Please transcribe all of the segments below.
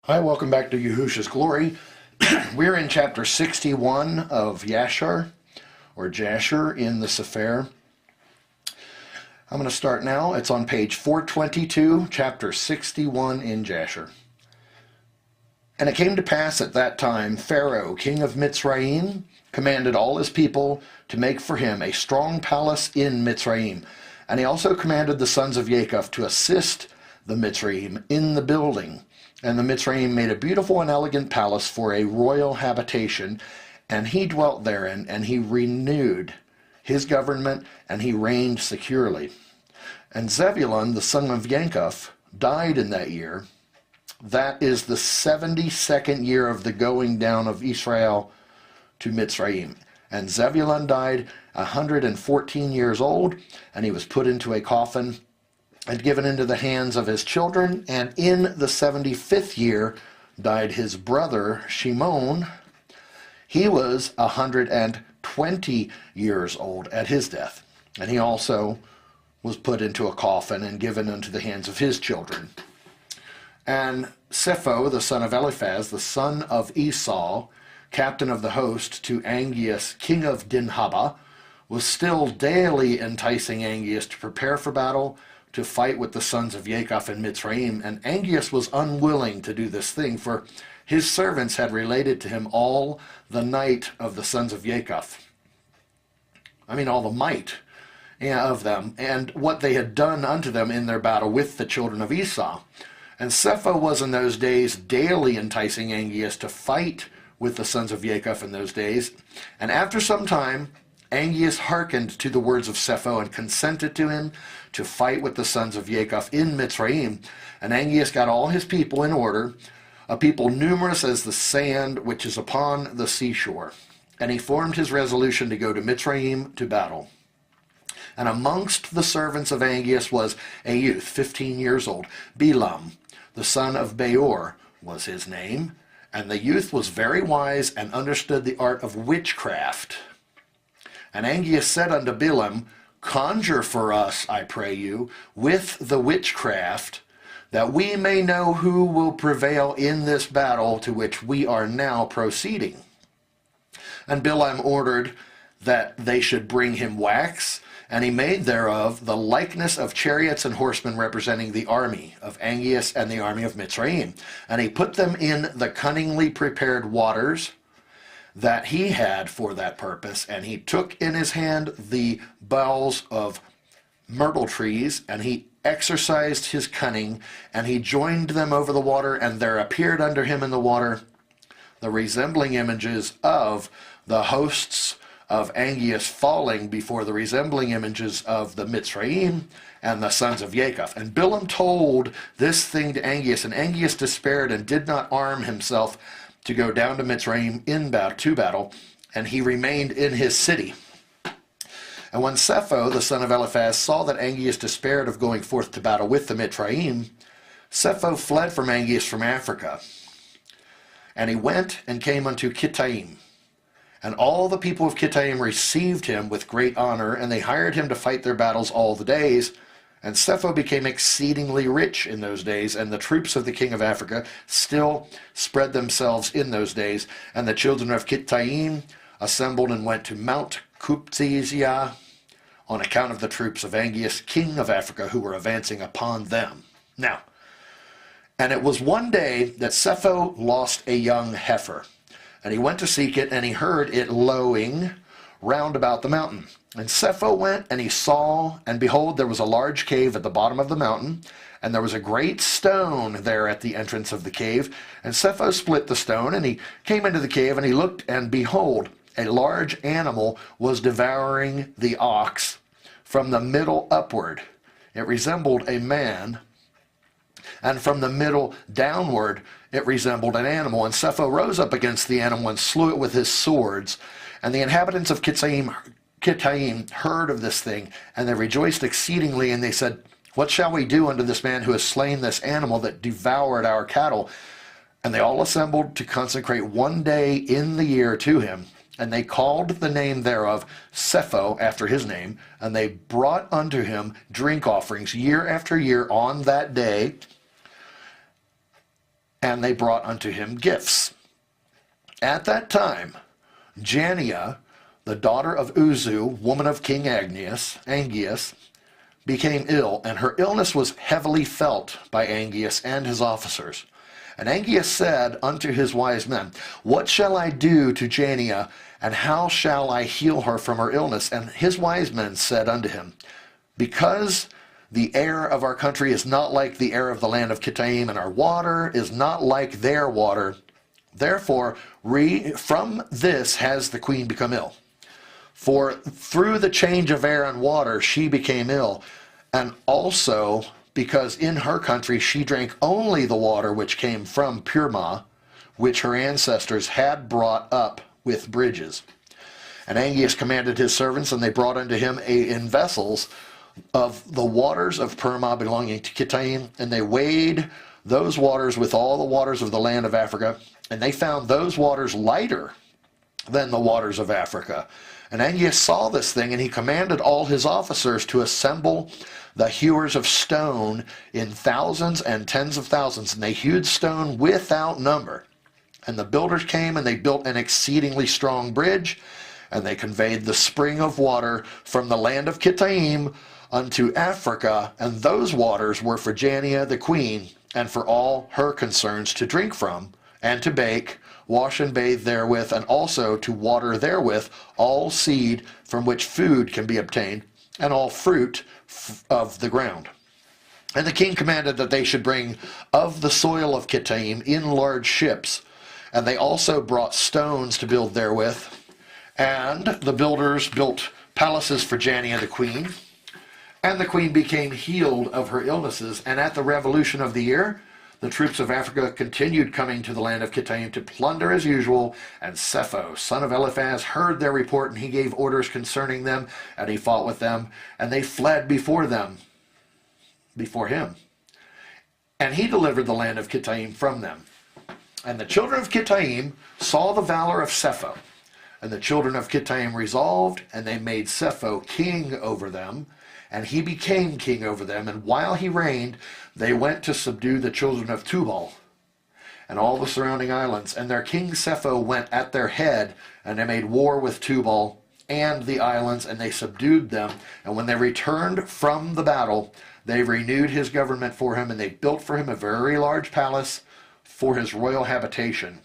Hi, welcome back to Yehusha's Glory. We're in chapter 61 of Jasher, or Jasher in the Sefer. I'm going to start now. It's on page 422, chapter 61 in Jasher. And it came to pass at that time, Pharaoh, king of Mitzrayim, commanded all his people to make for him a strong palace in Mitzrayim. And he also commanded the sons of Jacob to assist the Mitzrayim in the building. And the Mitzrayim made a beautiful and elegant palace for a royal habitation, and he dwelt therein, and he renewed his government, and he reigned securely. And Zebulun, the son of Yankov, died in that year. That is the 72nd year of the going down of Israel to Mitzrayim. And Zebulun died 114 years old, and he was put into a coffin and given into the hands of his children. And in the 75th year died his brother Shimon. He was 120 years old at his death, and he also was put into a coffin and given into the hands of his children. And Sefo, the son of Eliphaz, the son of Esau, captain of the host, to Angeas, king of Dinhaba, was still daily enticing Angeas to prepare for battle, to fight with the sons of Jacob in Mitzrayim. And Angeas was unwilling to do this thing, for his servants had related to him all the might of the sons of Jacob. All the might of them, and what they had done unto them in their battle with the children of Esau. And Sefo was in those days daily enticing Angeas to fight with the sons of Jacob in those days. And after some time, Angeas hearkened to the words of Sefo and consented to him to fight with the sons of Jacob in Mitzrayim. And Angeas got all his people in order, a people numerous as the sand which is upon the seashore. And he formed his resolution to go to Mitzrayim to battle. And amongst the servants of Angeas was a youth, 15 years old, Bilam, the son of Beor was his name. And the youth was very wise and understood the art of witchcraft. And Angeas said unto Bilam, Conjure for us, I pray you, with the witchcraft, that we may know who will prevail in this battle to which we are now proceeding. And Bilam ordered that they should bring him wax, and he made thereof the likeness of chariots and horsemen representing the army of Angeas and the army of Mitzrayim. And he put them in the cunningly prepared waters that he had for that purpose, and he took in his hand the boughs of myrtle trees, and he exercised his cunning, and he joined them over the water, and there appeared unto him in the water the resembling images of the hosts of Angeas falling before the resembling images of the Mitzrayim and the sons of Jacob. And Bilam told this thing to Angeas, and Angeas despaired and did not arm himself to go down to Mitzrayim to battle, and he remained in his city. And when Sefo, the son of Eliphaz, saw that Angeas despaired of going forth to battle with the Mitzrayim, Sefo fled from Angeas from Africa. And he went and came unto Kittaim. And all the people of Kittaim received him with great honor, and they hired him to fight their battles all the days. And Sefo became exceedingly rich in those days, and the troops of the king of Africa still spread themselves in those days. And the children of Kittaim assembled and went to Mount Kupzizia on account of the troops of Angeas, king of Africa, who were advancing upon them. Now, and it was one day that Sefo lost a young heifer, and he went to seek it, and he heard it lowing round about the mountain. And Sefo went, and he saw, and behold, there was a large cave at the bottom of the mountain, and there was a great stone there at the entrance of the cave. And Sefo split the stone, and he came into the cave, and he looked, and behold, a large animal was devouring the ox from the middle upward. It resembled a man, and from the middle downward it resembled an animal. And Sefo rose up against the animal and slew it with his swords. And the inhabitants of Kittaim heard of this thing, and they rejoiced exceedingly, and they said, What shall we do unto this man who has slain this animal that devoured our cattle? And they all assembled to consecrate one day in the year to him. And they called the name thereof Sefo, after his name, and they brought unto him drink offerings year after year on that day. and they brought unto him gifts. At that time, Janiah, the daughter of Uzu, woman of King Angeas, became ill, and her illness was heavily felt by Angeas and his officers. And Angeas said unto his wise men, What shall I do to Janiah, and how shall I heal her from her illness? And his wise men said unto him, Because the air of our country is not like the air of the land of Kittim, and our water is not like their water. Therefore, from this has the queen become ill. For through the change of air and water she became ill, and also because in her country she drank only the water which came from Purma, which her ancestors had brought up with bridges. And Angeas commanded his servants, and they brought unto him in vessels of the waters of Purma belonging to Kittim, and they weighed those waters with all the waters of the land of Africa, and they found those waters lighter than the waters of Africa. And Angeas saw this thing, and he commanded all his officers to assemble the hewers of stone in thousands and tens of thousands, and they hewed stone without number. And the builders came, and they built an exceedingly strong bridge, and they conveyed the spring of water from the land of Kittim unto Africa, and those waters were for Janiah the queen, and for all her concerns to drink from, and to bake, wash and bathe therewith, and also to water therewith all seed from which food can be obtained, and all fruit of the ground. And the king commanded that they should bring of the soil of Kittim in large ships, and they also brought stones to build therewith. And the builders built palaces for Janiah the queen, and the queen became healed of her illnesses. And at the revolution of the year, the troops of Africa continued coming to the land of Kittim to plunder as usual, and Sefo, son of Eliphaz, heard their report, and he gave orders concerning them, and he fought with them, and they fled before him. And he delivered the land of Kittim from them. And the children of Kittim saw the valor of Sefo, and the children of Kittim resolved, and they made Sefo king over them, and he became king over them. And while he reigned, they went to subdue the children of Tubal and all the surrounding islands. And their king Sefo went at their head, and they made war with Tubal and the islands, and they subdued them. And when they returned from the battle, they renewed his government for him, and they built for him a very large palace for his royal habitation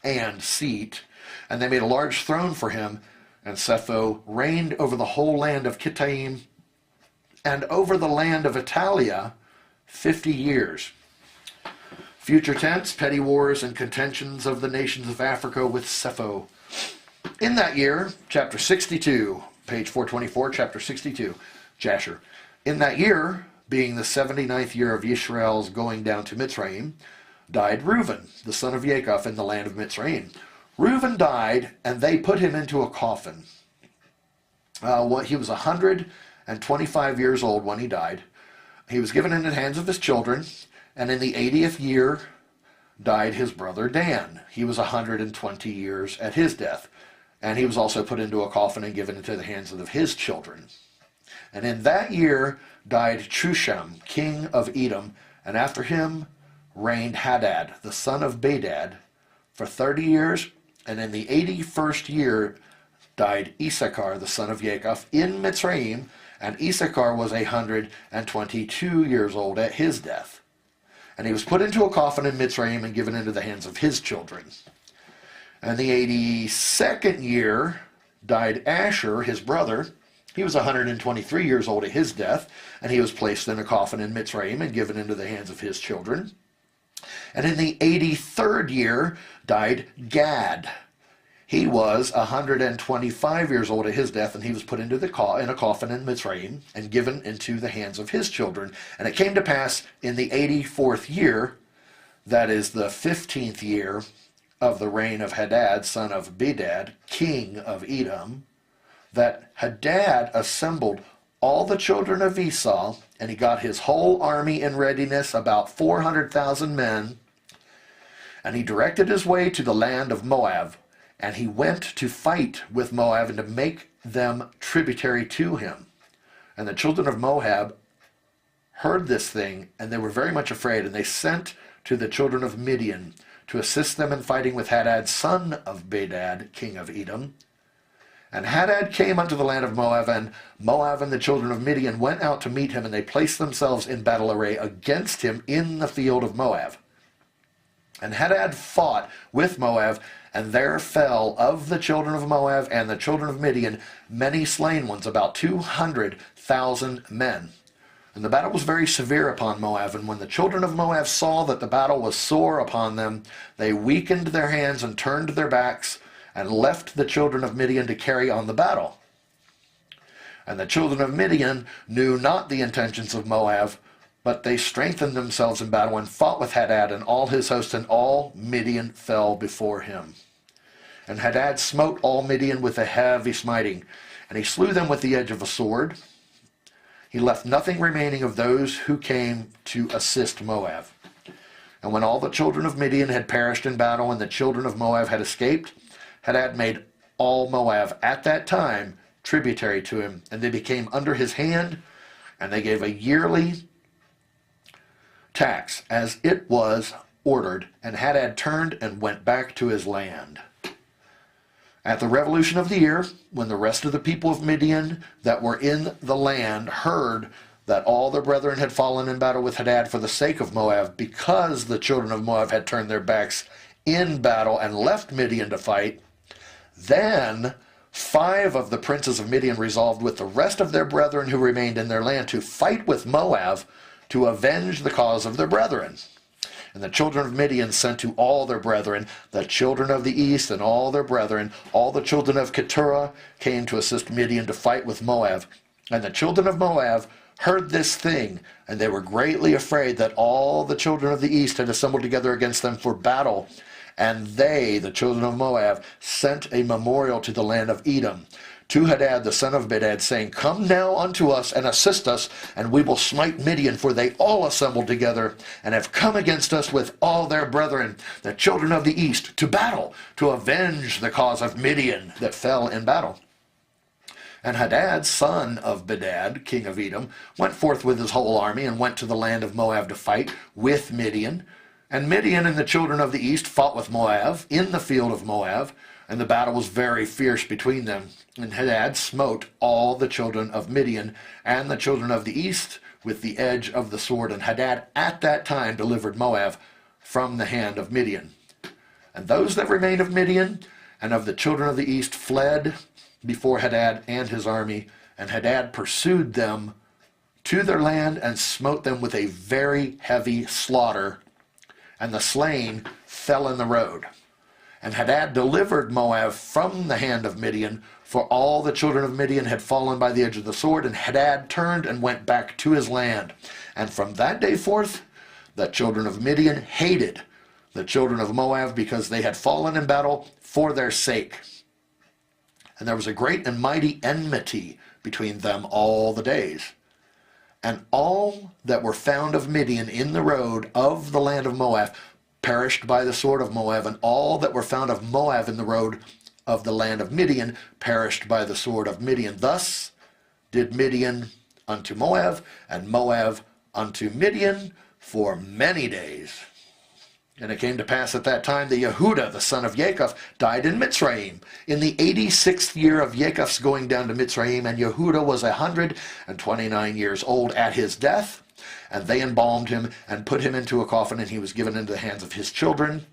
and seat. And they made a large throne for him, and Sefo reigned over the whole land of Kittim and over the land of Italia 50 years. Future tense, petty wars and contentions of the nations of Africa with Sefo. In that year, chapter 62, page 424, chapter 62, Jasher. In that year, being the 79th year of Yisrael's going down to Mitzrayim, died Reuben, the son of Jacob, in the land of Mitzrayim. Reuben died, and they put him into a coffin. He was 125 years old when he died. He was given into the hands of his children, and in the 80th year died his brother Dan. He was 120 years at his death, and he was also put into a coffin and given into the hands of his children. And in that year died Chusham, king of Edom, and after him reigned Haddad, the son of Bedad, for 30 years. And in the 81st year died Issachar, the son of Jacob, in Mitzrayim, and Issachar was 122 years old at his death. And he was put into a coffin in Mitzrayim and given into the hands of his children. And the 82nd year died Asher, his brother. He was 123 years old at his death, and he was placed in a coffin in Mitzrayim and given into the hands of his children. And in the 83rd year died Gad. He was 125 years old at his death, and he was put into in a coffin in Mitzrayim and given into the hands of his children. And it came to pass in the 84th year, that is the 15th year of the reign of Haddad, son of Bedad, king of Edom, that Haddad assembled all the children of Esau, and he got his whole army in readiness, about 400,000 men, and he directed his way to the land of Moab, and he went to fight with Moab and to make them tributary to him. And the children of Moab heard this thing, and they were very much afraid, and they sent to the children of Midian to assist them in fighting with Haddad, son of Bedad, king of Edom. And Haddad came unto the land of Moab, and Moab and the children of Midian went out to meet him, and they placed themselves in battle array against him in the field of Moab. And Haddad fought with Moab, and there fell of the children of Moab and the children of Midian many slain ones, about 200,000 men. And the battle was very severe upon Moab, and when the children of Moab saw that the battle was sore upon them, they weakened their hands and turned their backs, and left the children of Midian to carry on the battle. And the children of Midian knew not the intentions of Moab, but they strengthened themselves in battle and fought with Haddad and all his host, and all Midian fell before him. And Haddad smote all Midian with a heavy smiting, and he slew them with the edge of a sword. He left nothing remaining of those who came to assist Moab. And when all the children of Midian had perished in battle, and the children of Moab had escaped, Haddad made all Moab at that time tributary to him, and they became under his hand, and they gave a yearly tax as it was ordered, and Haddad turned and went back to his land. At the revolution of the year, when the rest of the people of Midian that were in the land heard that all their brethren had fallen in battle with Haddad for the sake of Moab, because the children of Moab had turned their backs in battle and left Midian to fight, then 5 of the princes of Midian resolved with the rest of their brethren who remained in their land to fight with Moab to avenge the cause of their brethren. And the children of Midian sent to all their brethren, the children of the east and all their brethren, all the children of Keturah came to assist Midian to fight with Moab. And the children of Moab heard this thing, and they were greatly afraid that all the children of the east had assembled together against them for battle. And they, the children of Moab, sent a memorial to the land of Edom, to Haddad the son of Bedad, saying, Come now unto us and assist us, and we will smite Midian, for they all assembled together, and have come against us with all their brethren, the children of the east, to battle, to avenge the cause of Midian that fell in battle. And Haddad, son of Bedad, king of Edom, went forth with his whole army, and went to the land of Moab to fight with Midian. And Midian and the children of the east fought with Moab in the field of Moab, and the battle was very fierce between them. And Haddad smote all the children of Midian and the children of the east with the edge of the sword. And Haddad at that time delivered Moab from the hand of Midian. And those that remained of Midian and of the children of the east fled before Haddad and his army. And Haddad pursued them to their land and smote them with a very heavy slaughter. And the slain fell in the road. And Haddad delivered Moab from the hand of Midian, for all the children of Midian had fallen by the edge of the sword. And Haddad turned and went back to his land. And from that day forth, the children of Midian hated the children of Moab, because they had fallen in battle for their sake. And there was a great and mighty enmity between them all the days. And all that were found of Midian in the road of the land of Moab perished by the sword of Moab, and all that were found of Moab in the road of the land of Midian perished by the sword of Midian. Thus did Midian unto Moab, and Moab unto Midian for many days. And it came to pass at that time that Yehusha, the son of Jacob, died in Mitzrayim, in the 86th year of Jacob's going down to Mitzrayim. And Yehusha was 129 years old at his death. And they embalmed him and put him into a coffin, and he was given into the hands of his children.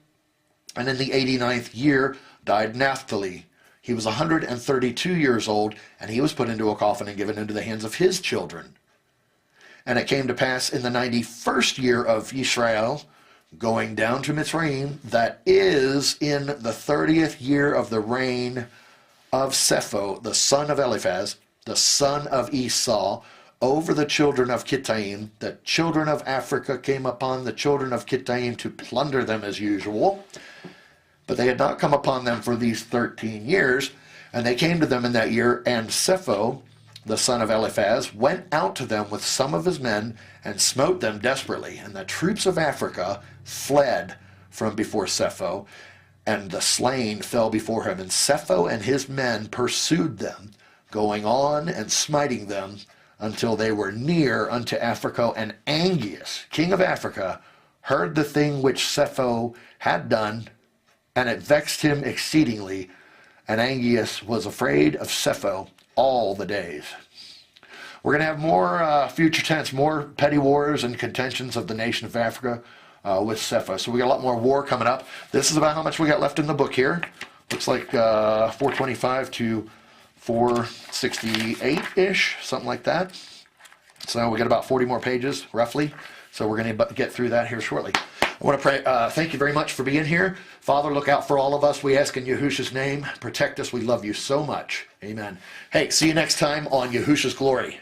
And in the 89th year died Naphtali. He was 132 years old, and he was put into a coffin and given into the hands of his children. And it came to pass in the 91st year of Israel, going down to Mitzrayim, that is in the 30th year of the reign of Sefo, the son of Eliphaz, the son of Esau, over the children of Kittaim. The children of Africa came upon the children of Kittaim to plunder them as usual, but they had not come upon them for these 13 years, and they came to them in that year, and Sefo, the son of Eliphaz, went out to them with some of his men and smote them desperately. And the troops of Africa fled from before Sefo, and the slain fell before him. And Sefo and his men pursued them, going on and smiting them until they were near unto Africa. And Angeas, king of Africa, heard the thing which Sefo had done, and it vexed him exceedingly, and Angeas was afraid of Sefo all the days. We're going to have more future tense, more petty wars and contentions of the nation of Africa with Sefo. So we got a lot more war coming up. This is about how much we got left in the book here. Looks like 425 to 468-ish, something like that. So we got about 40 more pages, roughly. So we're going to get through that here shortly. I want to pray. Thank you very much for being here. Father, look out for all of us. We ask in Yehusha's name. Protect us. We love you so much. Amen. Hey, see you next time on Yehusha's Glory.